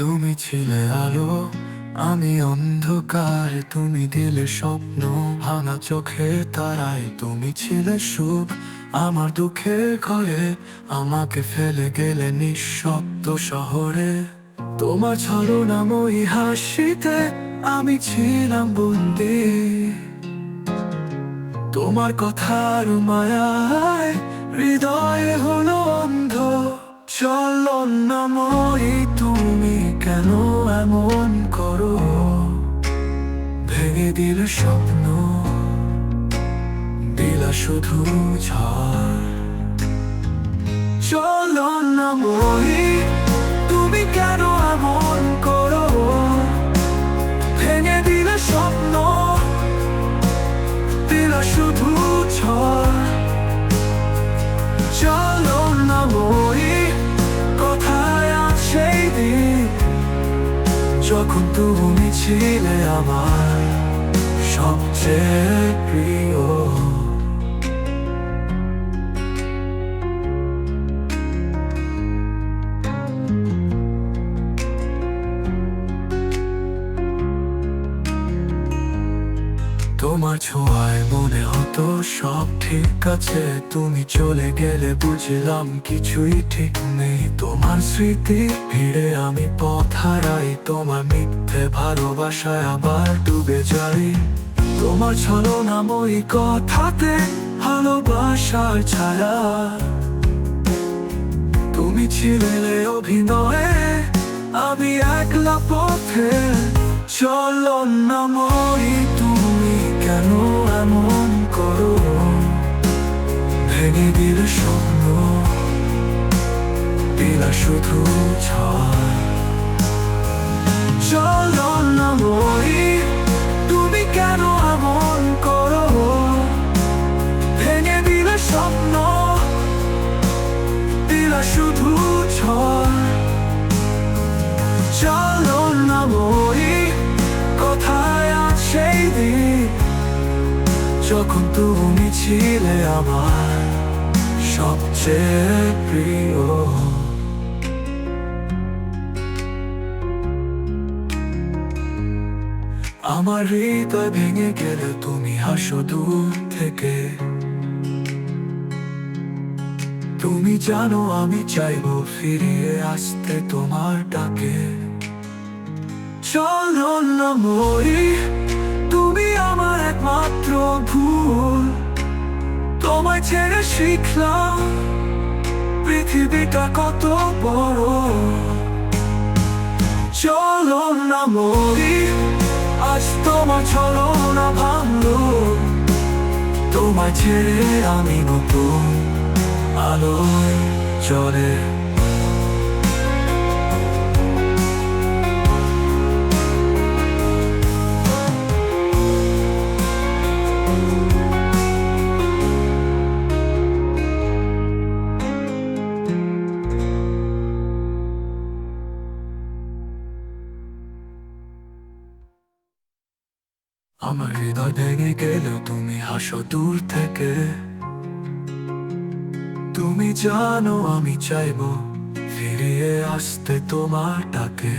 তুমি ছিলে আলো, আমি অন্ধকার। তুমি দিলে স্বপ্ন ভাঙা চোখে তারায়। তুমি ছিলে সুখ আমার দুঃখের ঘরে, আমাকে ফেলে গেলে নিঃশব্দ শহরে। তোমার ছলনাময়ী হাসিতে আমি ছিলাম বন্দী, তোমার কথার মায়ায় হৃদয়ে হলো অন্ধ। ছলনাময়ী তুমি কেন এমন করো, ভেঙে দিলে স্বপ্ন, দিলা শুধু ঝড়। ছলনাময়ী তুমি কেন এমন করো, ভেঙে দিলে স্বপ্ন, দিলা শুধু ঝড়। ছলনাময়ী কোথায় আছে সেই দিন, যখন তুমি ছিলে আমার সবচেয়ে প্রিয়। তোমার ছোঁয়ায় মনে হতো সব ঠিক আছে, তুমি চলে গেলে বুঝলাম কিছুই ঠিক নেই। তোমার স্মৃতি ভিড়ে আমি পথ হারাই, তোমার মিথ্যে ভালোবাসায় আবার ডুবে যাই। তোমার ছলনাময়ী কথাতে ভালোবাসার ছায়া, তুমি ছিলে অভিনয়ে আমি একলা পথে। ছলনাময়ী তুমি কেন এমন করো, ভেঙে দিলে স্বপ্ন, দিলা শুধু ঝড়। ছলনাময়ী তুমি কেন এমন করো, ভেঙে দিলে স্বপ্ন, দিলা শুধু ঝড়। ছলনাময়ী কোথায় আছে সেই দিন, যখন তুমি ছিলে আমার সবচেয়ে প্রিয়। আমার হৃদয় ভেঙে গেলে তুমি হাসো দূর থেকে। তুমি জানো আমি চাইবো ফিরিয়ে আসতে তোমার ডাকে। ছলনাময়ী তুমি আমার একমাত্র ভুল, তোমায় ছেড়ে শিখলাম পৃথিবীটা কত বড়। ছলনাময়ী আজ তোমার ছলনা ভাঙলো, তোমায় ছেড়ে আমি নতুন আলোয় চলে। আমার হৃদয় ভেঙে গেলেও তুমি হাসো দূর থেকে। তুমি জানো আমি চাইবো ফিরিয়ে আসতে তোমার ডাকে।